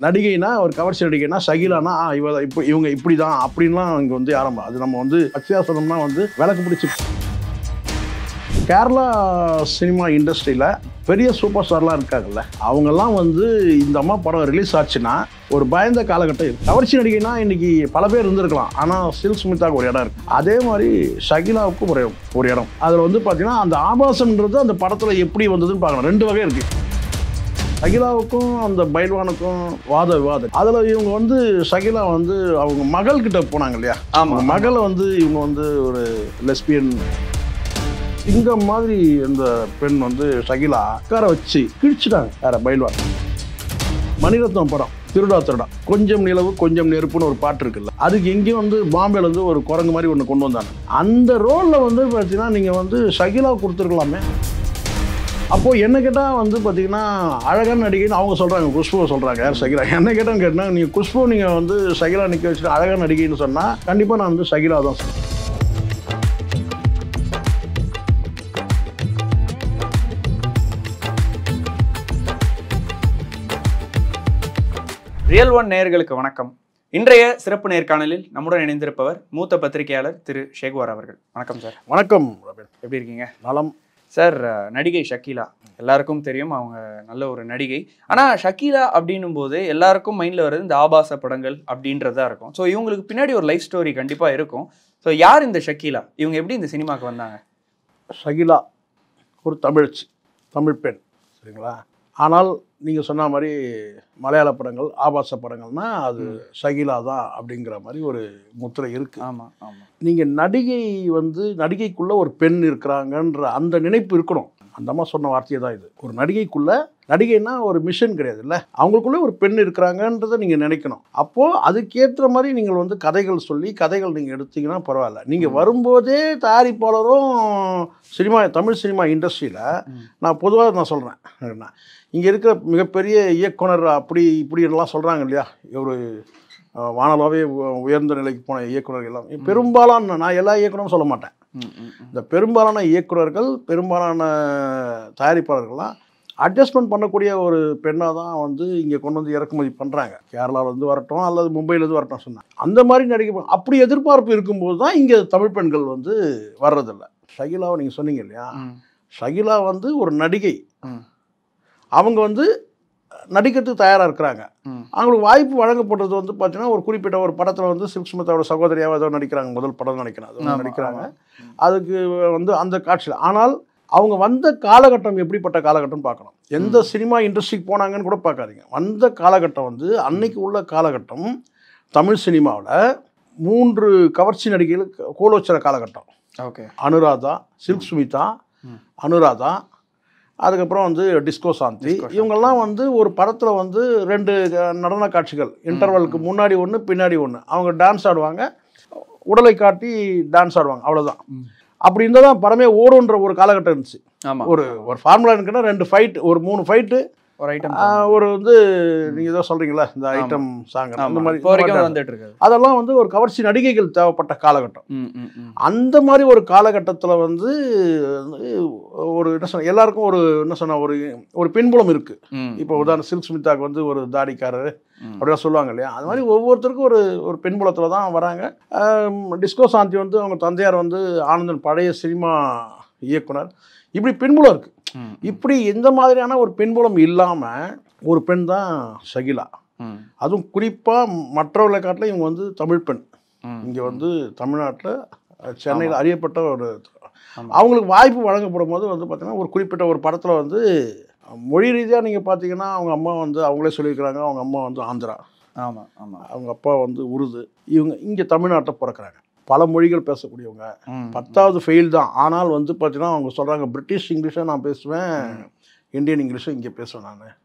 நடிகைனா ஒரு கவர்ச்சி நடிகைனா ஷகிலானா இவங்க இப்படிதான் அப்படின்லாம் இங்கே வந்து யாரும் அது நம்ம வந்து அத்தியாசனம்னா வந்து விளக்கு பிடிச்சி கேரளா சினிமா இண்டஸ்ட்ரியில் பெரிய சூப்பர் ஸ்டார்லாம் இருக்காங்கல்ல அவங்கெல்லாம் வந்து இந்த அம்மா படம் ரிலீஸ் ஆச்சுன்னா ஒரு பயந்த காலகட்டம் இருக்கு. கவர்ச்சி நடிகைனா இன்னைக்கு பல பேர் இருந்திருக்கலாம், ஆனால் சில்க் ஸ்மிதாவுக்கு ஒரு இடம் இருக்கு. அதே மாதிரி ஷகிலாவுக்கும் ஒரு இடம். அதில் வந்து பார்த்தீங்கன்னா அந்த ஆபாசம்ன்றது அந்த படத்தில் எப்படி வந்ததுன்னு பார்க்கணும். ரெண்டு வகை இருக்கு. ஷகிலாவுக்கும் அந்த பைல்வானுக்கும் விவாதம். அதில் இவங்க வந்து ஷகிலா வந்து அவங்க மகள்கிட்ட போனாங்க இல்லையா, அவங்க மகளை வந்து இவங்க வந்து ஒரு லெஸ்பியன் சிங்கம் மாதிரி இந்த பெண் வந்து ஷகிலா உட்கார வச்சு கிழிச்சிட்டாங்க. வேற பைல்வான். மணிரத்னம் படம் திருடா கொஞ்சம் நிலவு கொஞ்சம் நெருப்புன்னு ஒரு பாட்டு இருக்குல்ல, அதுக்கு எங்கேயும் வந்து பாம்பேல இருந்து ஒரு குரங்கு மாதிரி ஒன்று கொண்டு வந்தாங்க. அந்த ரோலில் வந்து பார்த்தீங்கன்னா நீங்கள் வந்து ஷகிலா கொடுத்துருக்கலாமே. அப்போது என்ன கேட்டால் வந்து பார்த்தீங்கன்னா அழகான நடிகைன்னு அவங்க சொல்கிறாங்க, குஷ்புவை சொல்கிறாங்க. யார் ஷகிலா? என்ன கேட்டான்னு கேட்டால் நீங்கள் குஷ்பு நீங்கள் வந்து ஷகிலா நிற்க வச்சுட்டு அழகான நடிகைன்னு சொன்னால் கண்டிப்பாக நான் வந்து ஷகிலா தான் சொல்லுவேன். ரியல் ஒன் நேயர்களுக்கு வணக்கம். இன்றைய சிறப்பு நேர்காணலில் நம்முடன் இணைந்திருப்பவர் மூத்த பத்திரிகையாளர் திரு ஷேகுவார் அவர்கள். வணக்கம் சார். வணக்கம். எப்படி இருக்கீங்க? நலம் சார். நடிகை ஷக்கீலா எல்லாருக்கும் தெரியும், அவங்க நல்ல ஒரு நடிகை. ஆனால் ஷக்கீலா அப்படின்னும் போது எல்லாருக்கும் மைண்டில் வருது இந்த ஆபாச படங்கள் அப்படின்றதா இருக்கும். ஸோ இவங்களுக்கு பின்னாடி ஒரு லைஃப் ஸ்டோரி கண்டிப்பாக இருக்கும். ஸோ யார் இந்த ஷக்கீலா? இவங்க எப்படி இந்த சினிமாவுக்கு வந்தாங்க? ஷகிலா ஒரு தமிழ் பெண், சரிங்களா? ஆனால் நீங்கள் சொன்ன மாதிரி மலையாள படங்கள் ஆபாச படங்கள்னால் அது ஷகிலா தான் அப்படிங்கிற மாதிரி ஒரு முத்திரை இருக்குது. ஆமாம் ஆமாம். நீங்கள் நடிகை வந்து நடிகைக்குள்ளே ஒரு பெண் இருக்கிறாங்கன்ற அந்த நினைப்பு இருக்கணும். அந்த அம்மா சொன்ன வார்த்தையை தான் இது. ஒரு நடிகைக்குள்ளே, நடிகைன்னா ஒரு மிஷன் கிடையாது இல்லை, அவங்களுக்குள்ளே ஒரு பெண் இருக்கிறாங்கன்றதை நீங்கள் நினைக்கணும். அப்போது அதுக்கேற்ற மாதிரி நீங்கள் வந்து கதைகள் சொல்லி கதைகள் நீங்கள் எடுத்தீங்கன்னா பரவாயில்ல. நீங்கள் வரும்போதே தயாரிப்பாளரும் தமிழ் சினிமா இண்டஸ்ட்ரியில் நான் பொதுவாக நான் சொல்கிறேன், இங்கே இருக்கிற மிகப்பெரிய இயக்குனர் அப்படி இப்படிலாம் சொல்கிறாங்க இல்லையா, ஒரு வானலாவே உயர்ந்த நிலைக்கு போன இயக்குநர்கள் எல்லாம் பெரும்பாலான, நான் எல்லா இயக்குனரும் சொல்ல மாட்டேன், இந்த பெரும்பாலான இயக்குநர்கள் பெரும்பாலான தயாரிப்பாளர்கள்லாம் அட்ஜஸ்ட்மெண்ட் பண்ணக்கூடிய ஒரு பெண்ணாக தான் வந்து இங்கே கொண்டு வந்து இறக்குமதி பண்ணுறாங்க. கேரளாவிலேருந்து வரட்டும் அல்லது மும்பையிலேருந்து வரட்டும் சொன்னாங்க. அந்த மாதிரி நடிகை அப்படி எதிர்பார்ப்பு இருக்கும்போது தான் இங்கே தமிழ் பெண்கள் வந்து வர்றதில்லை. ஷகிலாவை நீங்கள் சொன்னீங்க இல்லையா, ஷகிலா வந்து ஒரு நடிகை, அவங்க வந்து நடிக்கிறதுக்கு தயாராக இருக்கிறாங்க. அவங்களுக்கு வாய்ப்பு வழங்கப்படுறது வந்து பார்த்தீங்கன்னா ஒரு குறிப்பிட்ட ஒரு படத்தில் வந்து சில்க் ஸ்மிதாவோட சகோதரியாக ஏதோ நடிக்கிறாங்க, முதல் படம் நினைக்கிறேன் நடிக்கிறாங்க. அதுக்கு வந்து அந்த காட்சியில், ஆனால் அவங்க வந்த காலகட்டம் எப்படிப்பட்ட காலகட்டம் பார்க்கணும். எந்த சினிமா இண்டஸ்ட்ரிக்கு போனாங்கன்னு கூட பார்க்காதீங்க. வந்த காலகட்டம் வந்து அன்னைக்கு உள்ள காலகட்டம் தமிழ் சினிமாவில் 3 கவர்ச்சி நடிகைகளுக்கு கோலோச்சர காலகட்டம். ஓகே. அனுராதா, சில்க் ஸ்மிதா, அனுராதா, அதுக்கப்புறம் வந்து டிஸ்கோ சாந்தி. இவங்கெல்லாம் வந்து ஒரு படத்தில் வந்து 2 நடன காட்சிகள், இன்டர்வலுக்கு முன்னாடி ஒன்று பின்னாடி ஒன்று, அவங்க டான்ஸ் ஆடுவாங்க, உடலை காட்டி டான்ஸ் ஆடுவாங்க, அவ்வளோதான். அப்படி இருந்தால் தான் படமே ஓடுன்ற ஒரு காலகட்டம் இருந்துச்சு. ஒரு ஃபார்முலா இருக்குன்னா 2 ஃபைட், ஒரு 3 ஃபைட்டு, ஒரு ஐட்டம், ஒரு வந்து நீங்கள் ஏதோ சொல்கிறீங்களா இந்த ஐட்டம் சாங், அந்த மாதிரி வந்துட்டு இருக்கு. அதெல்லாம் வந்து ஒரு கவர்ச்சி நடிகைகள் தேவைப்பட்ட காலகட்டம். அந்த மாதிரி ஒரு காலகட்டத்தில் வந்து ஒரு என்ன சொன்ன எல்லாருக்கும் ஒரு என்ன சொன்ன ஒரு பின்புலம் இருக்குது. இப்போ உதாரணம் சில்க் ஸ்மிதாவுக்கு வந்து ஒரு தாடிக்காரர் அப்படிலாம் சொல்லுவாங்க இல்லையா, அது மாதிரி ஒவ்வொருத்தருக்கும் ஒரு பின்புலத்தில் தான் வராங்க. டிஸ்கோ சாந்தி வந்து அவங்க தந்தையார் வந்து ஆனந்தன் பழைய சினிமா இயக்குனர். இப்படி பின்புலம் இருக்குது. இப்படி எந்த மாதிரியான ஒரு பின்புலம் இல்லாமல் ஒரு பெண் தான் ஷகிலா. அதுவும் குறிப்பாக மற்றவர்களை காட்டில் இவங்க வந்து தமிழ் பெண். இங்கே வந்து தமிழ்நாட்டில் சென்னையில் அறியப்பட்ட ஒரு, அவங்களுக்கு வாய்ப்பு வழங்கப்படும் போது வந்து பார்த்திங்கன்னா ஒரு குறிப்பிட்ட ஒரு படத்தில் வந்து மொழி ரீதியாக நீங்கள் பார்த்தீங்கன்னா அவங்க அம்மா வந்து அவங்களே சொல்லியிருக்கிறாங்க, அவங்க அம்மா வந்து ஆந்திரா, ஆமாம் ஆமாம், அவங்க அப்பா வந்து உருது, இவங்க இங்கே தமிழ்நாட்டில் பிறக்கிறாங்க, பல மொழிகள் பேசக்கூடியவங்க, 10வது ஃபெயில் தான். ஆனால் வந்து பார்த்தீங்கன்னா அவங்க சொல்கிறாங்க, பிரிட்டிஷ் இங்கிலீஷை நான் பேசுவேன், இந்தியன் இங்கிலீஷும் இங்கே பேசுவேன் நான்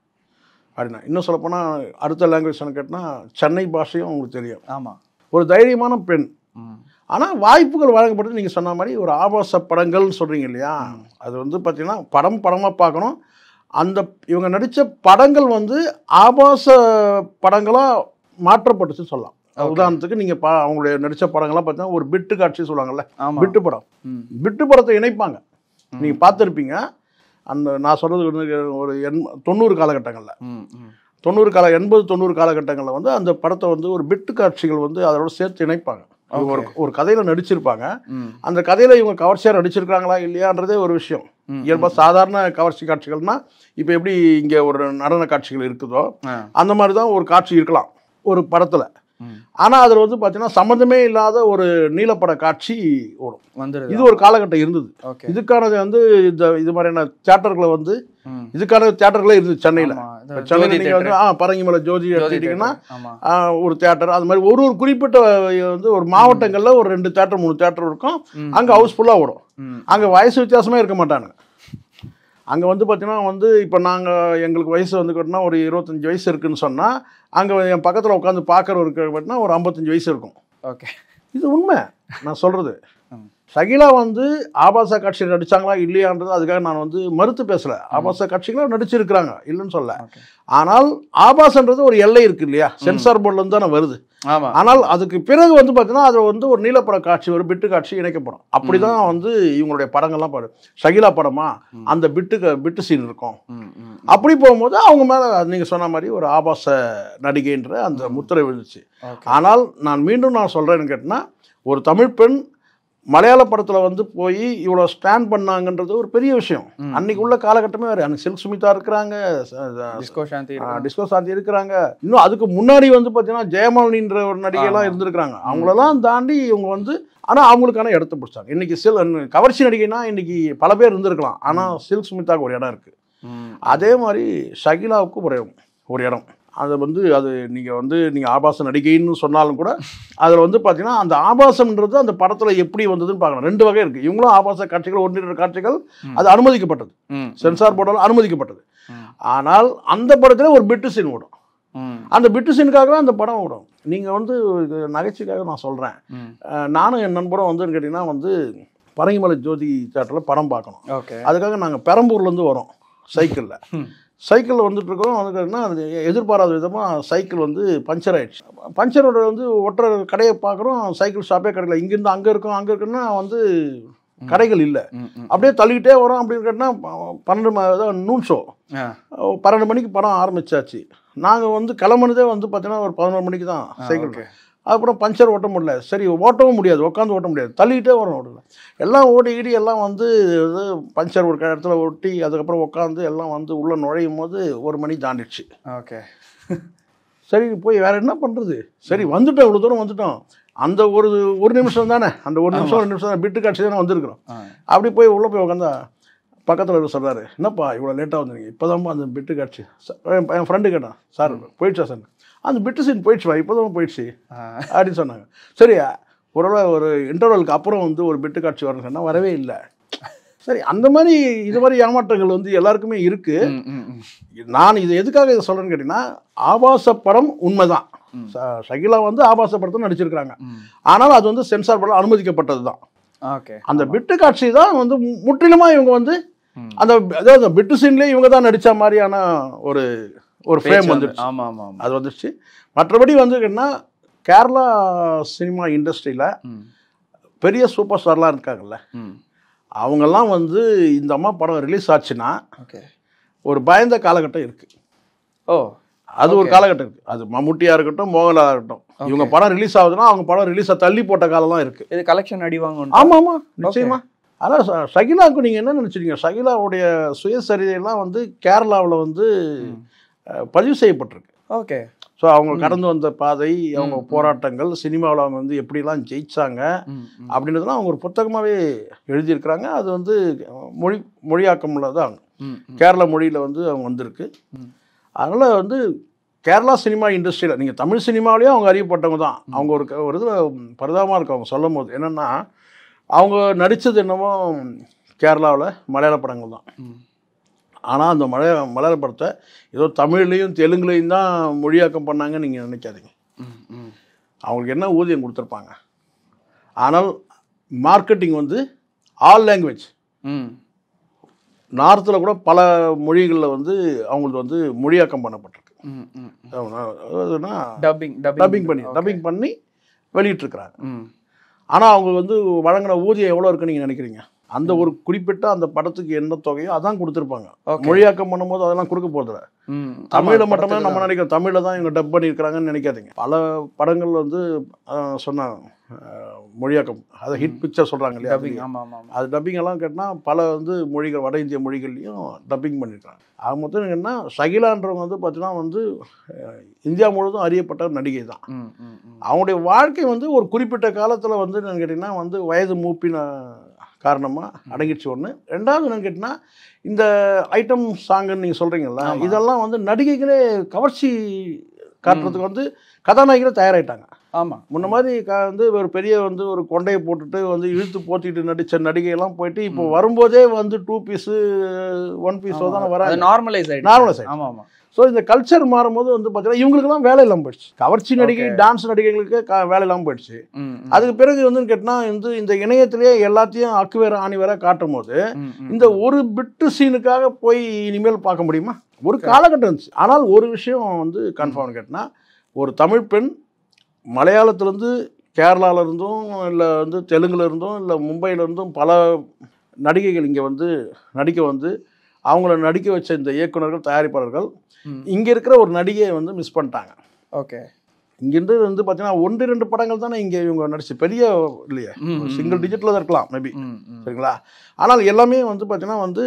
அப்படின்னா. இன்னும் சொல்லப்போனால் அடுத்த லாங்குவேஜ் கேட்டால் சென்னை பாஷையும் அவங்களுக்கு தெரியும். ஆமாம், ஒரு தைரியமான பெண். ஆனால் வாய்ப்புகள் வழங்கப்படுது. நீங்கள் சொன்ன மாதிரி ஒரு ஆபாச படங்கள்னு சொல்கிறீங்க இல்லையா, அது வந்து பார்த்தீங்கன்னா படமாக பார்க்கணும். அந்த இவங்க நடித்த படங்கள் வந்து ஆபாச படங்களாக மாற்றப்பட்டுச்சுன்னு சொல்லலாம். உதாரணத்துக்கு நீங்கள் அவங்களுடைய நடித்த படங்கள்லாம் பார்த்தீங்கன்னா ஒரு பிட்டு காட்சி சொல்லுவாங்கல்ல, பிட்டு படம், பிட்டு படத்தை இணைப்பாங்க, நீங்கள் பார்த்துருப்பீங்க. அந்த நான் சொல்கிறது ஒரு 90 காலகட்டங்களில் 80-90 காலகட்டங்களில் வந்து அந்த படத்தை வந்து ஒரு பிட்டு காட்சிகள் வந்து அதோட சேர்த்து இணைப்பாங்க. ஒரு கதையில் நடிச்சிருப்பாங்க. அந்த கதையில் இவங்க கவர்ச்சியாக நடிச்சிருக்காங்களா இல்லையான்றதே ஒரு விஷயம். இயல்பாக சாதாரண கவர்ச்சி காட்சிகள்னா இப்போ எப்படி இங்கே ஒரு நடன காட்சிகள் இருக்குதோ அந்த மாதிரி தான் ஒரு காட்சி இருக்கலாம் ஒரு படத்தில். ஆனால் அதில் வந்து பார்த்தீங்கன்னா சம்மந்தமே இல்லாத ஒரு நீலப்பட காட்சி ஓடும். இது ஒரு காலகட்டம் இருந்தது. இதுக்கானது வந்து இது மாதிரியான தியேட்டர்களை வந்து இதுக்கான தியேட்டர்களே இருந்தது சென்னையில். சென்னையில் நீங்கள் வந்து பரங்கிமலை ஜோதி எடுத்துக்கிட்டிங்கன்னா ஒரு தியேட்டர், அது மாதிரி ஒரு குறிப்பிட்ட வந்து ஒரு மாவட்டங்களில் ஒரு 2 தியேட்டர் 3 தியேட்டர் இருக்கும். அங்கே ஹவுஸ்ஃபுல்லாக ஓடும். அங்கே வயசு வித்தியாசமே இருக்க மாட்டாங்க. அங்கே வந்து பார்த்தீங்கன்னா வந்து இப்போ எங்களுக்கு வயசு வந்து கேட்டினா ஒரு 25 வயசு இருக்குதுன்னு சொன்னால் அங்கே என் பக்கத்தில் உட்காந்து பார்க்குறவருக்கு பார்த்தீங்கன்னா ஒரு 55 வயசு இருக்கும். ஓகே, இது உண்மை நான் சொல்கிறது. ஷகிலா வந்து ஆபாச காட்சியில் நடித்தாங்களா இல்லையான்றது அதுக்காக நான் வந்து மறுத்து பேசலை. ஆபாச காட்சிகளாக நடிச்சிருக்கிறாங்க, இல்லைன்னு சொல்ல. ஆனால் ஆபாசன்றது ஒரு எல்லை இருக்குது இல்லையா, சென்சார் போர்ட்லேருந்து தானே வருது. ஆனால் அதுக்கு பிறகு வந்து பார்த்தீங்கன்னா அதில் வந்து ஒரு நீலப்பட காட்சி, ஒரு பிட்டு காட்சி இணைக்கப்படும். அப்படி தான் வந்து இவங்களுடைய படங்கள்லாம் பாரு. ஷகிலா படமா அந்த பிட்டு சீன் இருக்கும். அப்படி போகும்போது அவங்க மேலே நீங்கள் சொன்ன மாதிரி ஒரு ஆபாச நடிகைன்ற அந்த முத்திரை விழுந்துச்சு. ஆனால் நான் மீண்டும் சொல்கிறேன்னு கேட்டினா, ஒரு தமிழ் பெண் மலையாள படத்தில் வந்து போய் இவ்வளோ ஸ்டாண்ட் பண்ணாங்கன்றது ஒரு பெரிய விஷயம். அன்னைக்கு உள்ள காலகட்டமே வேறு. அன்னைக்கு சில்க் சுமிதா இருக்கிறாங்க, டிஸ்கோ சாந்தி இருக்கிறாங்க. இன்னும் அதுக்கு முன்னாடி வந்து பார்த்தீங்கன்னா ஜெயமாலினின்ற ஒரு நடிகைலாம் இருந்திருக்கிறாங்க. அவங்களெல்லாம் தாண்டி இவங்க வந்து ஆனால் அவங்களுக்கான இடத்த பிடிச்சாங்க. இன்னைக்கு கவர்ச்சி நடிகைனா இன்னைக்கு பல பேர் இருந்திருக்கலாம். ஆனால் சில்க் சுமிதாவுக்கு ஒரு இடம் இருக்குது. அதே மாதிரி ஷகிலாவுக்கு ஒரு இடம். அதை வந்து நீங்கள் ஆபாச நடிகைன்னு சொன்னாலும் கூட அதில் வந்து பார்த்தீங்கன்னா அந்த ஆபாசம்ன்றது அந்த படத்தில் எப்படி வந்ததுன்னு பார்க்கணும். 2 வகை இருக்குது. இவங்களும் ஆபாச காட்சிகள், 1-2 காட்சிகள் அது அனுமதிக்கப்பட்டது, சென்சார் போர்டால் அனுமதிக்கப்பட்டது. ஆனால் அந்த படத்தில் ஒரு பிட்டு சீன் ஓடும். அந்த பிட்டு சீனுக்காக அந்த படம் ஓடும். நீங்கள் வந்து நகைச்சுக்காக நான் சொல்கிறேன். நானும் என் நண்பரும் வந்து கேட்டிங்கன்னா வந்து பரங்கிமலை ஜோதி தியேட்டரில் படம் பார்க்கணும். அதுக்காக நாங்கள் பெரம்பூர்லேருந்து வரோம் சைக்கிளில் வந்துட்டு இருக்கிறோம். அதுக்குன்னா அது எதிர்பாராத விதமாக சைக்கிள் வந்து பஞ்சர் ஆகிடுச்சு. பஞ்சரோட வந்து ஒட்டுற கடையை பார்க்குறோம், சைக்கிள் ஷாப்பே கிடைக்கல. இங்கேருந்து அங்கே இருக்குன்னா வந்து கடைகள் இல்லை. அப்படியே தள்ளிக்கிட்டே வரோம். அப்படின்னு கேட்டால் 12 நூன் ஷோ 12 மணிக்கு படம் ஆரம்பிச்சாச்சு. நாங்கள் வந்து கிளம்புனதே வந்து பார்த்தீங்கன்னா ஒரு 11 மணிக்கு தான் சைக்கிள். அதுக்கப்புறம் பஞ்சர் ஓட்ட முடியல. சரி, ஓட்டவும் முடியாது, உட்காந்து ஓட்ட முடியாது, தள்ளிக்கிட்டே வரும். ஓடல எல்லாம் ஓடி எல்லாம் வந்து பஞ்சர் ஒரு இடத்துல ஒட்டி அதுக்கப்புறம் உட்காந்து எல்லாம் வந்து உள்ளே நுழையும் போது 1 மணி தாண்டிடுச்சு. ஓகே, சரி போய் வேறு என்ன பண்ணுறது. சரி வந்துட்டோம், இவ்வளோ தூரம் வந்துட்டோம். அந்த ஒரு நிமிஷம் தானே, அந்த 1 நிமிஷம் 2 நிமிஷம் தான் பிட்டு காட்சி தானே வந்திருக்கிறோம். அப்படி போய் உள்ளே போய் உட்காந்தா பக்கத்தில் சொல்கிறாரு, என்னப்பா இவ்வளோ லேட்டாக வந்துருங்க, இப்போ தான்ப்பா அந்த பிட்டு காட்சி. என் ஃப்ரெண்டு கேட்டான், சார் போயிடுச்சா சார்? அந்த பிட்டு சீன் போயிடுச்சுப்பா, இப்போ தான் போயிடுச்சு அப்படின்னு சொன்னாங்க. சரி, ஒரு இன்டர்வலுக்கு அப்புறம் வந்து ஒரு பிட்டு காட்சி வரணும்னு சொன்னால் வரவே இல்லை. சரி, அந்த மாதிரி இது மாதிரி ஏமாற்றங்கள் வந்து எல்லாருக்குமே இருக்குது. நான் இது எதுக்காக இதை சொல்கிறேன்னு கேட்டிங்கன்னா, ஆபாச படம் உண்மைதான். ஷகிலா வந்து ஆபாச படத்தை நடிச்சிருக்கிறாங்க. ஆனால் அது வந்து சென்சார் படம் அனுமதிக்கப்பட்டது தான். அந்த பிட்டு காட்சி தான் வந்து முற்றிலுமாக இவங்க வந்து அதாவது பிட்டு சீன்லேயே இவங்க தான் நடித்த மாதிரியான ஒரு ஃப்ரேம் வந்துடுச்சு. அது வந்துடுச்சு. மற்றபடி வந்து என்ன, கேரளா சினிமா இண்டஸ்ட்ரியில் பெரிய சூப்பர் ஸ்டார்லாம் இருக்காங்கல்ல, அவங்கெல்லாம் வந்து இந்த அம்மா படம் ரிலீஸ் ஆச்சுன்னா ஒரு பயந்த காலகட்டம் இருக்குது. அது ஒரு காலகட்டம் இருக்குது. அது மம்முட்டியாக இருக்கட்டும், மோகன்லாலாக இருக்கட்டும், இவங்க படம் ரிலீஸ் ஆகுதுன்னா அவங்க படம் ரிலீஸாக தள்ளி போட்ட காலம்லாம் இருக்குது. இது கலெக்ஷன் அடிவாங்க. ஆமாம், நிச்சயமா. அதான் ஷகிலாவுக்கு நீங்கள் என்ன நினச்சிருக்கீங்க? ஷகிலாவுடைய சுயசரிதையெல்லாம் வந்து கேரளாவில் வந்து பதிவு செய்யப்பட்டிருக்கு. ஓகே. ஸோ அவங்க கடந்து வந்த பாதை, அவங்க போராட்டங்கள், சினிமாவில் அவங்க வந்து எப்படிலாம் ஜெயிச்சாங்க அப்படின்றதுலாம் அவங்க ஒரு புத்தகமாகவே எழுதியிருக்கிறாங்க. அது வந்து மொழியாக்கம்ல தான் கேரளா மொழியில் வந்து அவங்க வந்திருக்கு. அதனால் வந்து கேரளா சினிமா இண்டஸ்ட்ரியில் நீங்கள் தமிழ் சினிமாவிலேயும் அவங்க அறியப்பட்டவங்க தான். அவங்க ஒரு இது பரிதாபமாக இருக்கும் அவங்க சொல்லும் போது. என்னென்னா, அவங்க நடித்தது என்னமோ கேரளாவில் மலையாள படங்கள் தான். ஆனால் அந்த மலையாள படத்தை ஏதோ தமிழ்லேயும் தெலுங்குலேயும் தான் மொழியாக்கம் பண்ணாங்கன்னு நீங்கள் நினைக்காதீங்க. அவங்களுக்கு என்ன ஊதியம் கொடுத்துருப்பாங்க. ஆனால் மார்க்கெட்டிங் வந்து ஆல் லாங்குவேஜ். நார்த்தில் கூட பல மொழிகளில் வந்து அவங்களுக்கு வந்து மொழியாக்கம் பண்ணப்பட்டிருக்கு. டப்பிங் பண்ணி வெளியிட்டிருக்கிறாங்க. ஆனால் அவங்க வந்து வழங்கின ஊதியம் எவ்வளோ இருக்குன்னு நீங்கள் நினைக்கிறீங்க? அந்த ஒரு குறிப்பிட்ட அந்த படத்துக்கு என்ன தொகையோ அதான் கொடுத்துருப்பாங்க. Okay. மொழியாக்கம் பண்ணும்போது அதெல்லாம் கொடுக்க போதில்ல. தமிழில் மட்டுமே படத்துக்கு நம்ம நினைக்கிறோம், தமிழில் தான் இவங்க டப் பண்ணியிருக்கிறாங்கன்னு நினைக்காதீங்க. பல படங்கள் வந்து சொன்னாங்க மொழியாக்கம், அதை ஹிட் பிக்சர் சொல்கிறாங்க இல்லையா, dubbing. ஆமா ஆமா ஆமா. அது டப்பிங் எல்லாம் கேட்டால் பல வந்து மொழிகள், வட இந்திய மொழிகள்லையும் டப்பிங் பண்ணியிருக்காங்க. அது மொத்தம் என்னன்னா ஷகிலான்றவங்க வந்து பார்த்தீங்கன்னா வந்து இந்தியா முழுவதும் அறியப்பட்ட நடிகை தான். அவங்களுடைய வாழ்க்கை வந்து ஒரு குறிப்பிட்ட காலத்தில் வந்து என்னன்னு கேட்டிங்கன்னா வந்து வயது மூப்பின காரணமாக அடங்கிடுச்சு ஒன்று. ரெண்டாவது என்னன்னு கேட்டிங்கன்னா இந்த ஐட்டம் சாங்குன்னு நீங்கள் சொல்கிறீங்களா, இதெல்லாம் வந்து நடிகைகளே கவர்ச்சி காட்டுறதுக்கு வந்து கதாநாயகிகளே தயாராகிட்டாங்க. ஆமாம், முன்ன மாதிரி வந்து ஒரு பெரிய வந்து ஒரு கொண்டையை போட்டுட்டு வந்து இழுத்து போத்திட்டு நடித்த நடிகையெல்லாம் போயிட்டு இப்போ வரும்போதே வந்து 2 பீஸு 1 பீஸோ தானே வராது. நார்மலைஸ் ஆயிடுச்சு. நார்மலைஸ் ஆயிடுச்சு. ஆமாம் ஆமாம். ஸோ இந்த கல்ச்சர் மாறும்போது வந்து பார்த்தீங்கன்னா இவங்களுக்குலாம் வேலை இல்லாமல் போயிடுச்சு. கவர்ச்சி நடிகை, டான்ஸ் நடிகைகளுக்கு வேலை இல்லாமல் போயிடுச்சு. அதுக்கு பிறகு வந்து கேட்டால் வந்து இந்த இணையத்திலேயே எல்லாத்தையும் அக்கு வேற ஆணி வேற காட்டும் போது இந்த ஒரு பிட்டு சீனுக்காக போய் இனிமேல் பார்க்க முடியுமா? ஒரு காலகட்டம் இருந்துச்சு. ஆனால் ஒரு விஷயம் வந்து கன்ஃபார்ம் கேட்டால், ஒரு தமிழ் பெண் மலையாளத்துலேருந்து, கேரளாவிலேருந்தும், இல்லை வந்து தெலுங்குல இருந்தும், இல்லை மும்பையிலேருந்தும் பல நடிகைகள் இங்கே வந்து நடிக்க வந்து அவங்கள நடிக்க வச்ச இந்த இயக்குநர்கள், தயாரிப்பாளர்கள் இங்கே இருக்கிற ஒரு நடிகையை வந்து மிஸ் பண்ணிட்டாங்க. ஓகே. இங்கேருந்து வந்து பார்த்தீங்கன்னா 1-2 படங்கள் தானே இங்கே இவங்க நடிச்சு, பெரிய இல்லையா, சிங்கிள் டிஜிட்டில் தான் இருக்கலாம் மேபி, சரிங்களா? ஆனால் எல்லாமே வந்து பார்த்தீங்கன்னா வந்து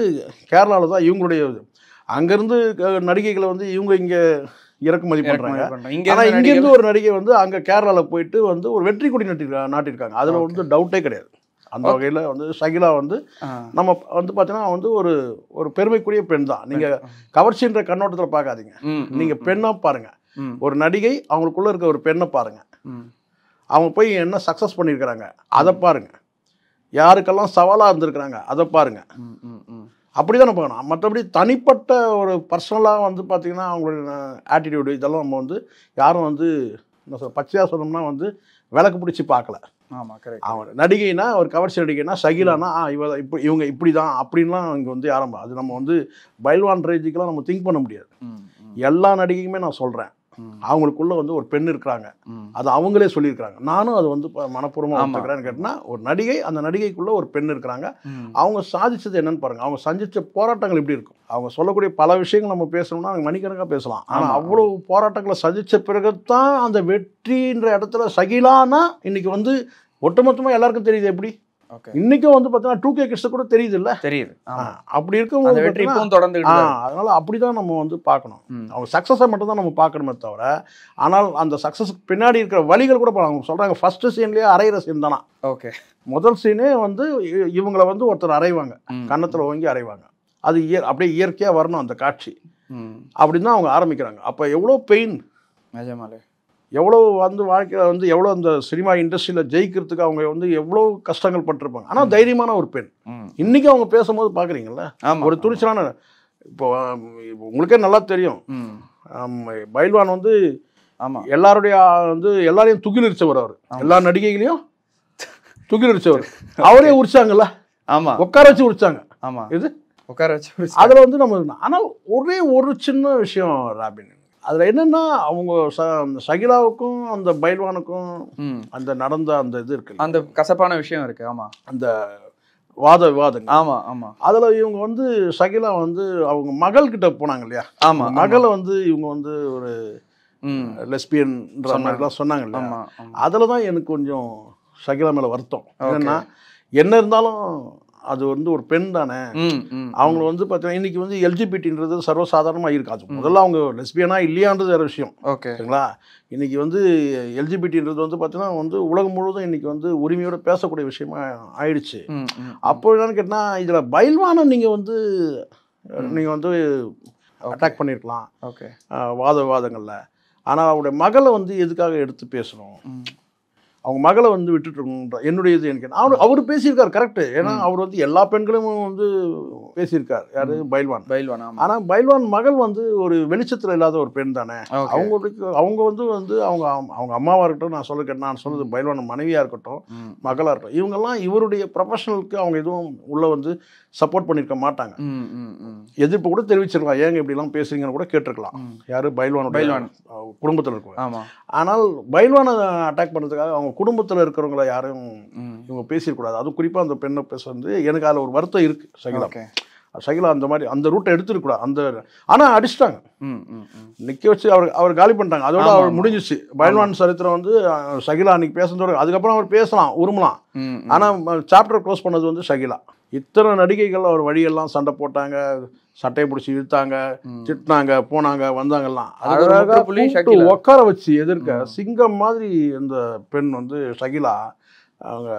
கேரளாவில் தான் இவங்களுடைய அங்கேருந்து நடிகைகளை வந்து இவங்க இங்கே இறக்குமதி பண்ணுறாங்க. ஆனால் இங்கேருந்து ஒரு நடிகை வந்து அங்கே கேரளாவில் போயிட்டு வந்து ஒரு வெற்றி கொடி நாட்டிருக்காங்க. அதில் வந்து டவுட்டே கிடையாது. அந்த வகையில் வந்து ஷகிலா வந்து நம்ம வந்து பார்த்தீங்கன்னா வந்து ஒரு பெருமைக்குரிய பெண் தான். நீங்கள் கவர்ச்சின்ற கண்ணோட்டத்தில் பார்க்காதீங்க, நீங்கள் பெண்ணாக பாருங்கள். ஒரு நடிகை அவங்களுக்குள்ள இருக்க ஒரு பெண்ணை பாருங்க, அவங்க போய் என்ன சக்ஸஸ் பண்ணியிருக்கிறாங்க அதை பாருங்க, யாருக்கெல்லாம் சவாலாக இருந்திருக்கிறாங்க அதை பாருங்க. அப்படிதான் நம்ம பார்க்கணும். மற்றபடி தனிப்பட்ட ஒரு பர்சனலாக வந்து பார்த்தீங்கன்னா அவங்களுடைய ஆட்டிடியூடு இதெல்லாம் நம்ம வந்து யாரும் வந்து என்ன சொல்ல பச்சையாக சொன்னோம்னா வந்து விளக்கு பிடிச்சி பார்க்கல. ஆமாம், கரெக்ட். அவன் நடிகைனா ஒரு கவர்ச்சி நடிகைனா ஷகிலானா இவங்க இப்படி தான் அப்படின்லாம் இங்கே வந்து யாரும் அது நம்ம வந்து பைல்வான் ரேஜுக்கெல்லாம் நம்ம திங்க் பண்ண முடியாது. எல்லா நடிகைக்குமே நான் சொல்கிறேன், அவங்களுக்குள்ள வந்து ஒரு பெண் இருக்கிறாங்க, அது அவங்களே சொல்லியிருக்கிறாங்க. நானும் அது வந்து மனப்பூர்வமாக ஒத்துக்கிறேன்னு கேட்டேன்னா, ஒரு நடிகை, அந்த நடிகைக்குள்ள ஒரு பெண் இருக்கிறாங்க. அவங்க சாதிச்சது என்னன்னு பாருங்க, அவங்க சந்திச்ச போராட்டங்கள் எப்படி இருக்கும். அவங்க சொல்லக்கூடிய பல விஷயங்கள் நம்ம பேசணும்னா மணிக்கணக்காக பேசலாம். ஆனால் அவ்வளோ போராட்டங்களை சந்திச்ச பிறகுதான் அந்த வெற்றின்ற இடத்துல ஷகிலானா இன்னைக்கு வந்து ஒட்டுமொத்தமாக எல்லாருக்கும் தெரியுது. எப்படி இன்னைக்கும் வந்து பார்த்தீங்கன்னா 2K கிட்ஸ் கூட தெரியுது இல்ல, தெரியுது. அப்படி இருக்கும்போது வெற்றி இப்பவும் தொடர்ந்து, அதனால அப்படிதான் நம்ம வந்து பார்க்கணும். அவங்க சக்ஸஸை மட்டும் தான் நம்ம பார்க்கணுமே தவிர, ஆனால் அந்த சக்ஸஸ்க்கு பின்னாடி இருக்கிற வழிகள் கூட அவங்க சொல்றாங்க. ஃபர்ஸ்ட் சீன்லேயே அரைகிற சீன் தானா. ஓகே, முதல் சீனே வந்து இவங்களை வந்து ஒருத்தர் அரைவாங்க, கன்னத்தில் வாங்கி அரைவாங்க. அது அப்படியே இயற்கையாக வரணும் அந்த காட்சி. அப்படின்னு தான் அவங்க ஆரம்பிக்கிறாங்க. அப்போ எவ்வளோ பெயின், நிஜமாலே எவ்வளோ வந்து வாழ்க்கையில் வந்து எவ்வளோ அந்த சினிமா இண்டஸ்ட்ரியில் ஜெயிக்கிறதுக்கு அவங்க வந்து எவ்வளோ கஷ்டங்கள் பட்டிருப்பாங்க. ஆனால் தைரியமான ஒரு பெண். இன்னைக்கு அவங்க பேசும்போது பார்க்குறீங்களா, ஒரு துணிச்சலான, இப்போ உங்களுக்கே நல்லா தெரியும், பைல்வான் வந்து எல்லாருடைய வந்து எல்லாரையும் துகிலிரிச்சவர். அவர் எல்லா நடிகைகளையும் துகிலிரிச்சவர். அவரே உரிச்சாங்கல்ல, உட்கார வச்சு உரிச்சாங்க. இது உட்கார வச்சு அதில் வந்து நம்ம. ஆனால் ஒரே ஒரு சின்ன விஷயம் ராபின், அதில் என்னென்னா அவங்க ஷகிலாவுக்கும் அந்த பைல்வானுக்கும் அந்த நடந்த அந்த இது இருக்கு, அந்த கசப்பான விஷயம் இருக்கு. ஆமாம், அந்த வாத விவாதங்கள். ஆமாம் ஆமாம். அதில் இவங்க வந்து ஷகிலா வந்து அவங்க மகள்கிட்ட போனாங்க இல்லையா. ஆமாம், மகளை வந்து இவங்க வந்து ஒரு லெஸ்பியன்ற மாதிரிலாம் சொன்னாங்க இல்லையா. அதில் தான் எனக்கு கொஞ்சம் ஷகிலா மேலே வருத்தம். என்னென்னா என்ன இருந்தாலும் அது வந்து ஒரு பெண் தானே, அவங்க வந்து பார்த்தீங்கன்னா இன்னைக்கு வந்து எல்ஜிபிடின்றது சர்வசாதாரணமாக இருக்காது. முதல்ல அவங்க லெஸ்பியனா இல்லையான்றது வேறு விஷயம். ஓகேங்களா, இன்னைக்கு வந்து எல்ஜிபிடின்றது வந்து பார்த்தீங்கன்னா வந்து உலகம் முழுவதும் இன்னைக்கு வந்து உரிமையோடு பேசக்கூடிய விஷயமா ஆயிடுச்சு. அப்போ என்னன்னு கேட்டால் இதில் பைல்வானை நீங்கள் வந்து அட்டாக் பண்ணியிருக்கலாம். ஓகே, வாதங்களில். ஆனால் அவருடைய மகளை வந்து எதுக்காக எடுத்து பேசணும், அவங்க மகளை வந்து விட்டுட்டு இருக்கணுன்ற என்னுடைய இது எனக்கு. அவர் பேசியிருக்காரு கரெக்டு. ஏன்னா அவர் வந்து எல்லா பெண்களும் வந்து பேசியிருக்கார். யாரு, பைல்வான். ஆனால் பைல்வான் மகள் வந்து ஒரு வெளிச்சத்தில் இல்லாத ஒரு பெண் தானே. அவங்க வந்து அவங்க அம்மாவாக இருக்கட்டும், நான் சொன்னது பைல்வான் மனைவியாக இருக்கட்டும், மகளாக இருக்கட்டும், இவங்கெல்லாம் இவருடைய ப்ரொஃபஷனலுக்கு அவங்க எதுவும் உள்ள வந்து சப்போர்ட் பண்ணியிருக்க மாட்டாங்க. எதிர்ப்பு கூட தெரிவிச்சிருக்கலாம், ஏங்க இப்படிலாம் பேசுறீங்கன்னு கூட கேட்டிருக்கலாம். யாரு, பைல்வான் குடும்பத்தில் இருக்குவாங்க. ஆமா. ஆனால் பைல்வானை அட்டாக் பண்ணுறதுக்காக அவங்க குடும்பத்தில் இருக்கிறவங்கள யாரும் இவங்க பேசிடக்கூடாது. அதுவும் குறிப்பாக அந்த பெண்ணை பேச வந்து எனக்கு அதில் ஒரு வருத்தம் இருக்குது. ஷகிலா ஷகிலா அந்த மாதிரி அந்த ரூட்டை எடுத்துருக்கூடாது. அந்த ஆனால் அடிச்சிட்டாங்க, நிற்க வச்சு அவர் காலி பண்ணிட்டாங்க. அதோட அவர் முடிஞ்சிச்சு. பைல்வான் சரித்திரம் வந்து ஷகிலா அன்னைக்கு பேசுனதோட அதுக்கப்புறம் அவர் பேசலாம் உருமலாம். ஆனால் சாப்டர் க்ளோஸ் பண்ணது வந்து ஷகிலா. இத்தனை நடிகைகள் அவர் வழியெல்லாம் சண்டை போட்டாங்க, சட்டையை பிடிச்சி இழுத்தாங்க, திட்டினாங்க, போனாங்க, வந்தாங்கலாம். அது உட்கார வச்சு எதிர்க்க சிங்கம் மாதிரி இந்த பெண் வந்து ஷகிலா அவங்க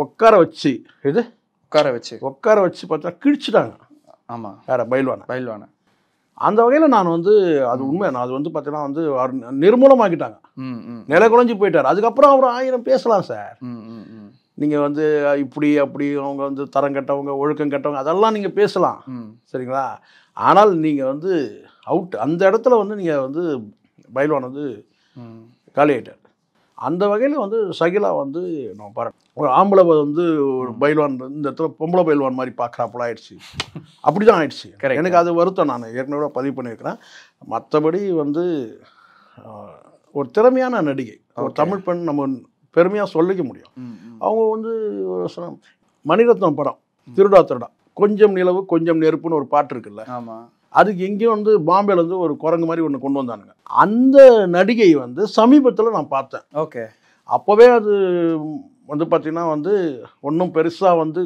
உட்கார வச்சு உட்கார வச்சு பார்த்தா கிழிச்சிட்டாங்க. ஆமாம், வேற பைல்வான. அந்த வகையில் நான் வந்து அது உண்மை. நான் அது வந்து பார்த்தீங்கன்னா வந்து அவர் நிர்மூலமாக்கிட்டாங்க, நிலை குலைஞ்சி போயிட்டார். அதுக்கப்புறம் அவர் 1000 பேசலாம் சார். நீங்கள் வந்து இப்படி அப்படி அவங்க வந்து தரம் கட்டவங்க, ஒழுக்கம் கட்டவங்க, அதெல்லாம் நீங்கள் பேசலாம், சரிங்களா? ஆனால் நீங்கள் வந்து அவுட். அந்த இடத்துல வந்து நீங்கள் வந்து பைல்வான் வந்து காலி ஆகிட்டார். அந்த வகையில் வந்து ஷகிலா வந்து நம்ம பாருங்க, ஒரு ஆம்பளை வந்து ஒரு பைல்வான் இந்த இடத்துல பொம்பளை பைல்வான் மாதிரி பார்க்குறாப்புல ஆயிடுச்சு. அப்படி தான் ஆயிடுச்சு. எனக்கு அது வருத்தம். நான் ஏற்கனவே பதிவு பண்ணியிருக்கிறேன். மற்றபடி வந்து ஒரு திறமையான நடிகை, ஒரு தமிழ் பெண் நம்ம பெருமையாக சொல்லிக்க முடியும். அவங்க வந்து மணிரத்னம் படம் திருடா கொஞ்சம் நிலவு கொஞ்சம் நெருப்புன்னு ஒரு பாட்டு இருக்குல்ல, அதுக்கு எங்கேயும் வந்து பாம்பேல வந்து ஒரு குரங்கு மாதிரி ஒன்று கொண்டு வந்தானுங்க. அந்த நடிகை வந்து சமீபத்தில் நான் பார்த்தேன். ஓகே, அப்போவே அது வந்து பார்த்தீங்கன்னா வந்து ஒன்றும் பெருசாக வந்து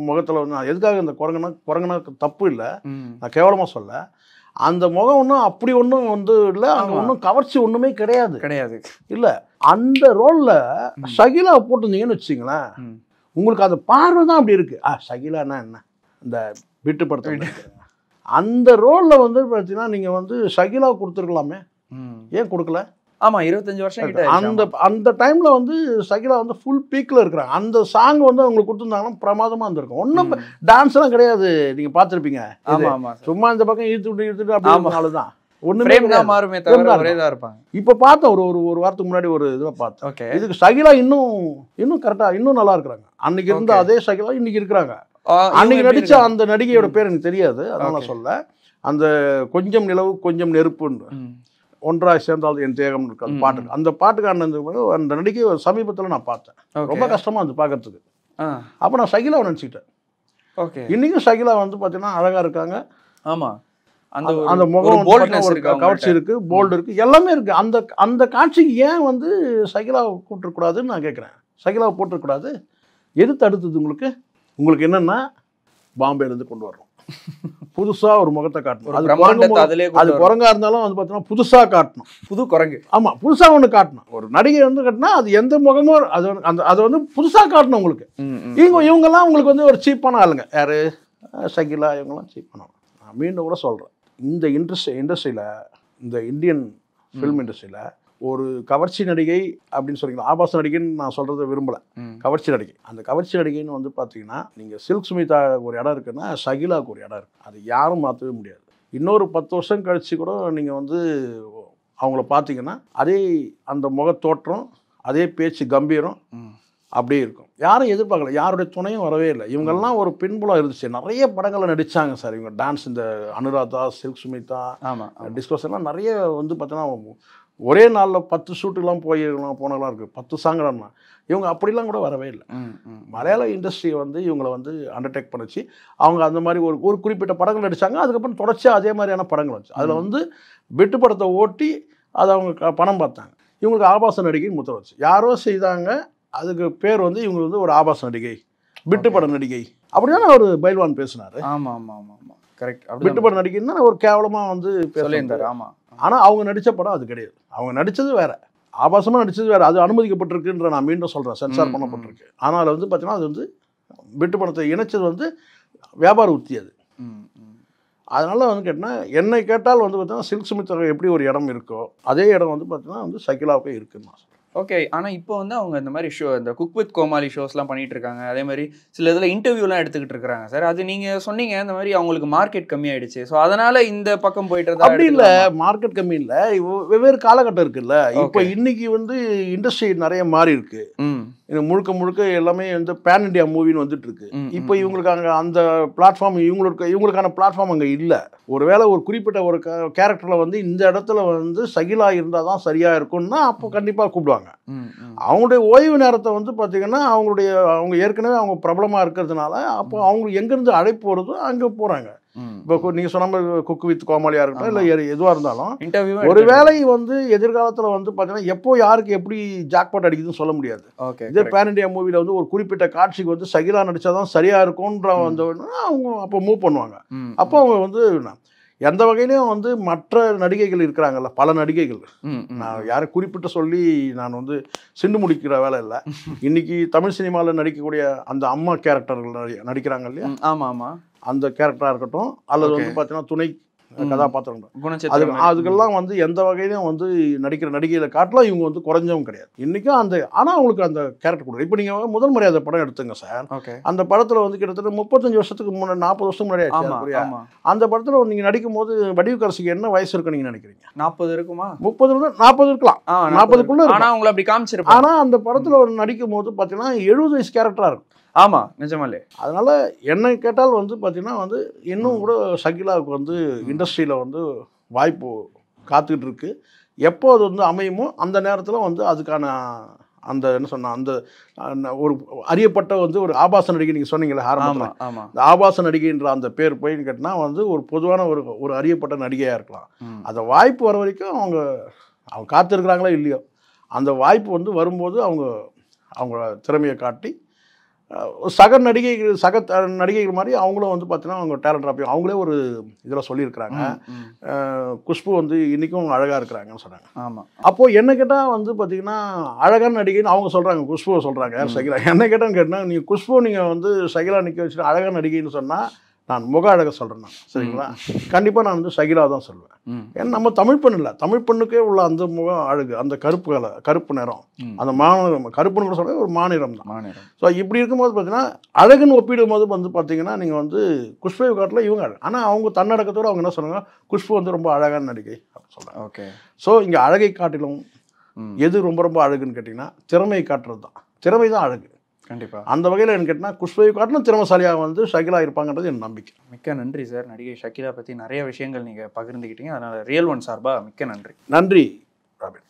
முகத்தில் வந்து எதுக்காக இந்த குரங்குனா தப்பு இல்லை, நான் கேவலமாக சொல்ல. அந்த முகம் ஒன்றும் அப்படி ஒன்றும் வந்து இல்லை, அங்கே ஒன்றும் கவர்ச்சி ஒன்றுமே கிடையாது இல்லை. அந்த ரோலில் ஷகிலா போட்டிருந்தீங்கன்னு வச்சுங்களேன், உங்களுக்கு அந்த பார்வை தான் அப்படி இருக்கு. ஷகிலானா என்ன, இந்த விட்டு படத்தை அந்த ரோலில் வந்து பார்த்தீங்கன்னா நீங்கள் வந்து ஷகிலா கொடுத்துருக்கலாமே, ஏன் கொடுக்கல? ஆமாம், 25 வருஷம் கிட்ட அந்த டைமில் வந்து ஷகிலா வந்து ஃபுல் பீக்கில் இருக்கிறாங்க. அந்த சாங் வந்து அவங்களுக்கு கொடுத்துருந்தாங்கன்னா பிரமாதமாக இருந்திருக்கும். ஒன்றும் டான்ஸ்லாம் கிடையாது, நீங்கள் பார்த்துருப்பீங்க. சும்மா இந்த பக்கம் இழுத்துட்டு அப்படியே தான் ஒன்றுமே மாறுமே தவிர ஒரே தான் இருப்பாங்க. இப்போ பார்த்தேன் ஒரு வாரத்துக்கு முன்னாடி ஒரு இதில் பார்த்தேன். இதுக்கு ஷகிலா இன்னும் கரெக்டாக இன்னும் நல்லா இருக்கிறாங்க. அன்னைக்கு இருந்த அதே ஷகிலா இன்னைக்கு இருக்கிறாங்க. அன்னைக்கு நடிச்ச அந்த நடிகையோட பேர் எனக்கு தெரியாது, அதனால சொல்ல. அந்த கொஞ்சம் நிலவு கொஞ்சம் நெருப்புன்னு ஒன்றாய் சேர்ந்தால் என் தேகம் இருக்கு அந்த பாட்டுக்கு. அந்த பாட்டுக்கான அந்த நடிகை சமீபத்தில் நான் பார்த்தேன். ரொம்ப கஷ்டமா அது பார்க்கறதுக்கு. அப்போ நான் ஷகிலாவை நினச்சிக்கிட்டேன். ஓகே, இன்னைக்கும் ஷகிலா வந்து பார்த்தீங்கன்னா அழகா இருக்காங்க. ஆமாம், அந்த முகம் ஒரு கவர்ச்சி இருக்கு, போல்டு இருக்கு, எல்லாமே இருக்கு. அந்த காட்சிக்கு ஏன் வந்து ஷகிலாவை கூப்பிட்டுருக்கூடாதுன்னு நான் கேட்குறேன். ஷகிலாவை போட்டுருக்கூடாது, எது தடுத்தது உங்களுக்கு என்னன்னா பாம்பேலேருந்து கொண்டு வர்றோம், புதுசா ஒரு முகத்தை காட்டணும். அது குரங்கா இருந்தாலும் வந்து பார்த்தீங்கன்னா புதுசா காட்டணும், புது குரங்கு. ஆமா, புதுசா ஒன்று காட்டணும். ஒரு நடிகை வந்து காட்டினா அது எந்த முகமோ அது வந்து புதுசா காட்டணும் உங்களுக்கு. இவங்கெல்லாம் உங்களுக்கு வந்து ஒரு சீப்பான ஆளுங்க. யாரு? ஷகிலா, இவங்கெல்லாம் சீப்பான. நான் மீண்டும் கூட சொல்றேன், இந்த இண்டஸ்ட்ரியில் இந்த இந்தியன் ஃபிலிம் இண்டஸ்ட்ரியில் ஒரு கவர்ச்சி நடிகை அப்படின்னு சொல்லிக்கலாம், ஆபாச நடிகைன்னு நான் சொல்கிறத விரும்பலை, கவர்ச்சி நடிகை. அந்த கவர்ச்சி நடிகைன்னு வந்து பார்த்தீங்கன்னா நீங்கள் சில்க் சுமிதா ஒரு இடம் இருக்குன்னா ஷகிலாவுக்கு ஒரு இடம் இருக்குது. அது யாரும் மாற்றவே முடியாது. இன்னொரு 10 வருஷம் கழித்து கூட நீங்கள் வந்து அவங்கள பார்த்தீங்கன்னா அதே அந்த முகத்தோற்றம், அதே பேச்சு கம்பீரம் அப்படியே இருக்கும். யாரும் எதிர்பார்க்கல, யாருடைய துணையும் வரவே இல்லை. இவங்கெல்லாம் ஒரு பின்புலம் இருந்துச்சு, நிறைய படங்களில் நடித்தாங்க சார். இவங்க டான்ஸ், இந்த அனுராதா, சில்க் சுமிதா, டிஸ்கோஸ் எல்லாம் நிறைய வந்து பார்த்தீங்கன்னா ஒரே நாளில் 10 ஷூட்டுலாம் போனலாம் இருக்குது, 10 சாங்கலாம். இவங்க அப்படிலாம் கூட வரவே இல்லை. மலையாள இண்டஸ்ட்ரியை வந்து இவங்களை வந்து அண்டர்டேக் பண்ணிச்சு. அவங்க அந்த மாதிரி ஒரு குறிப்பிட்ட படங்கள் நடித்தாங்க. அதுக்கப்புறம் தொடர்ச்சியாக அதே மாதிரியான படங்கள் வச்சு அதில் வந்து வெட்டு படத்தை ஓட்டி அதை அவங்க பணம் பார்த்தாங்க. இவங்களுக்கு ஆபாச நடிகைன்னு முத்திர வச்சு யாரோ செய்தாங்க. அதுக்கு பேர் வந்து இவங்க வந்து ஒரு ஆபாச நடிகை, விட்டு பட நடிகை அப்படின்னா ஒரு பைல்வான் பேசினார். கரெக்ட். விட்டு பட நடிகைன்னா ஒரு கேவலமாக வந்து பேசியிருந்தார். ஆமாம், ஆனால் அவங்க நடித்த படம் அது கிடையாது. அவங்க நடித்தது வேறு, ஆபாசமாக நடித்தது வேறு. அது அனுமதிக்கப்பட்டிருக்குன்ற நான் மீண்டும் சொல்கிறேன், சென்சார் பண்ணப்பட்டிருக்கு. ஆனால் வந்து பார்த்தீங்கன்னா அது வந்து விட்டு படத்தை இணைச்சது வந்து வியாபார உத்தி அது. அதனால் வந்து கேட்டால் என்னை கேட்டால் வந்து பார்த்தீங்கன்னா சில்க் சுமித்ரா எப்படி ஒரு இடம் இருக்கோ அதே இடம் வந்து பார்த்தீங்கன்னா வந்து ஷகிலாவுக்கே இருக்குன்னு நான் சொல்கிறேன். ஓகே. ஆனா இப்போ வந்து அவங்க இந்த மாதிரி இந்த குக் வித் கோமாளி ஷோஸ்லாம் பண்ணிட்டு இருக்காங்க. அதே மாதிரி சில இதில் இன்டர்வியூலாம் எடுத்துக்கிட்டு இருக்காங்க சார். அது நீங்க சொன்னீங்க இந்த மாதிரி அவங்களுக்கு மார்க்கெட் கம்மியாயிடுச்சு. ஸோ அதனால இந்த பக்கம் போயிட்டு அப்படி இல்லை, மார்க்கெட் கம்மி இல்லை, வெவ்வேறு காலகட்டம் இருக்குல்ல. இப்போ இன்னைக்கு வந்து இண்டஸ்ட்ரி நிறைய மாறி இருக்கு. முழுக்க முழுக்க எல்லாமே வந்து பேன் இண்டியா மூவின்னு வந்துட்டு இருக்கு. இப்போ இவங்களுக்கு அங்கே அந்த பிளாட்ஃபார்ம் இவங்களுக்கான பிளாட்ஃபார்ம் அங்கே இல்லை. ஒருவேளை ஒரு குறிப்பிட்ட ஒரு கேரக்டரில் வந்து இந்த இடத்துல வந்து சகிலா இருந்தால் தான் சரியாக இருக்கும்னா அப்போ கண்டிப்பாக கூப்பிடுவாங்க. அவங்களுடைய ஓய்வு நேரத்தை வந்து பார்த்தீங்கன்னா அவங்க ஏற்கனவே அவங்க பிரபலமாக இருக்கிறதுனால அப்போ அவங்க எங்கேருந்து அழைப்பு வருதோ அங்கே போகிறாங்க. இப்போ நீங்கள் சொன்ன மாதிரி குக் வித் கோமாளியாக இருக்கட்டும் இல்லை எதுவாக இருந்தாலும் ஒரு வேளை வந்து எதிர்காலத்தில் வந்து பார்த்தீங்கன்னா எப்போ யாருக்கு எப்படி ஜாக்பாட் அடிக்குதுன்னு சொல்ல முடியாது. இதே பேன் இண்டியா மூவியில் வந்து ஒரு குறிப்பிட்ட காட்சிக்கு வந்து சகிலா நடித்தாதான் சரியாக இருக்கும்ன்ற வந்து அவங்க அப்போ மூவ் பண்ணுவாங்க. அப்போ அவங்க வந்து எந்த வகையிலையும் வந்து மற்ற நடிகைகள் இருக்கிறாங்கல்ல, பல நடிகைகள், நான் யாரை குறிப்பிட்டு சொல்லி நான் வந்து சிண்டு முடிக்கிற வேலை இல்லை. இன்னைக்கு தமிழ் சினிமாவில் நடிக்கக்கூடிய அந்த அம்மா கேரக்டர்கள் நடிக்கிறாங்க இல்லையா, ஆமாம் ஆமாம், அந்த கேரக்டராக இருக்கட்டும் அல்லது வந்து பார்த்தீங்கன்னா துணை கதாபாத்திரங்கள், அதுக்கெல்லாம் வந்து எந்த வகையிலும் வந்து நடிக்கிற நடிகைகளை காட்டலாம் இவங்க வந்து குறைஞ்சவங்க கிடையாது இன்னைக்கும். ஆனால் அவங்களுக்கு அந்த கேரக்டர் கொடுக்கும். இப்போ நீங்கள் முதல் மரியாதை படம் எடுத்துங்க சார், அந்த படத்தில் வந்து கிட்டத்தட்ட 35 வருஷத்துக்கு முன்னாடி 40 வருஷத்துக்கு முன்னாடி ஆச்சு. அந்த படத்தில் நீங்கள் நடிக்கும் போது வடிவுக்கரசிக்கு என்ன வயசு இருக்கு நீங்க நினைக்கிறீங்க? 40 இருக்குமா? 30 40 இருக்கலாம், 40க்குள்ள. ஆனால் அந்த படத்தில் ஒரு நடிக்கும் போது பார்த்தீங்கன்னா 70 வயசு கேரக்டராக இருக்கும். ஆமா, நிஜமாலே. அதனால என்ன கேட்டால் வந்து பார்த்தீங்கன்னா வந்து இன்னும் கூட ஷகிலாவுக்கு வந்து இண்டஸ்ட்ரியில் வந்து வாய்ப்பு காத்துக்கிட்டு இருக்கு. எப்போ அது வந்து அமையுமோ அந்த நேரத்தில் வந்து அதுக்கான அந்த என்ன சொன்ன அந்த ஒரு அறியப்பட்ட வந்து ஒரு ஆபாச நடிகை நீங்கள் சொன்னீங்களே ஆரம்பத்தில், இந்த ஆபாச நடிகைன்ற அந்த பேர் போயின்னு கேட்டால் வந்து ஒரு பொதுவான ஒரு அறியப்பட்ட நடிகையாக இருக்கலாம். அந்த வாய்ப்பு வர வரைக்கும் அவங்க காத்திருக்கிறாங்களோ இல்லையோ, அந்த வாய்ப்பு வந்து வரும்போது அவங்க திறமையை காட்டி சக நடிகைகள் மாதிரி அவங்களும் வந்து பார்த்தீங்கன்னா அவங்க டேலண்ட் ஆஃப் அவங்களே ஒரு இதில் சொல்லியிருக்கிறாங்க. குஷ்பு வந்து இன்றைக்கும் அழகாக இருக்கிறாங்கன்னு சொன்னாங்க. ஆமாம். அப்போது என்ன கேட்டால் வந்து பார்த்தீங்கன்னா அழகான நடிகைன்னு அவங்க சொல்கிறாங்க, குஷ்புவை சொல்கிறாங்க. யார் சகிலா என்ன கேட்டான்னு கேட்டால் நீங்கள் குஷ்பு நீங்கள் வந்து சகிலா நிற்க வச்சுட்டு அழகான நடிகைன்னு சொன்னால் நான் முக அழகை சொல்கிறேன் நான், சரிங்களா? கண்டிப்பாக நான் வந்து சகிலா தான் சொல்லுவேன். ஏன்னா நம்ம தமிழ் பெண் இல்லை, தமிழ் பெண்ணுக்கே உள்ள அந்த முகம் அழகு, அந்த கருப்பு நிறம், அந்த கருப்புன்னு கூட சொல்ல ஒரு மாநிறம் தான். ஸோ இப்படி இருக்கும்போது பார்த்தீங்கன்னா அழகுன்னு ஒப்பிடும் போது வந்து பார்த்தீங்கன்னா நீங்கள் வந்து குஷ்பு காட்டில் இவங்க அழகு. ஆனால் அவங்க தன்னடக்கத்தோடு அவங்க என்ன சொல்லுவாங்க, குஷ்பு வந்து ரொம்ப அழகான நடிகை அப்படின்னு சொல்கிறாங்க. ஓகே. ஸோ இங்கே அழகை காட்டிலும் எது ரொம்ப ரொம்ப அழகுன்னு கேட்டிங்கன்னா திறமையை காட்டுறது தான். திறமை தான் அழகு. கண்டிப்பாக. அந்த வகையில் என்ன கேட்டால் குஷ்புவை காட்டிலும் திறமசாலியாக வந்து ஷகிலா இருப்பாங்கன்றது என் நம்பிக்கை. மிக்க நன்றி சார். நடிகை ஷகிலா பற்றி நிறைய விஷயங்கள் நீங்கள் பகிர்ந்துக்கிட்டீங்க. அதனால் ரியல் ஒன் சார்பாக மிக்க நன்றி. நன்றி ராபின்.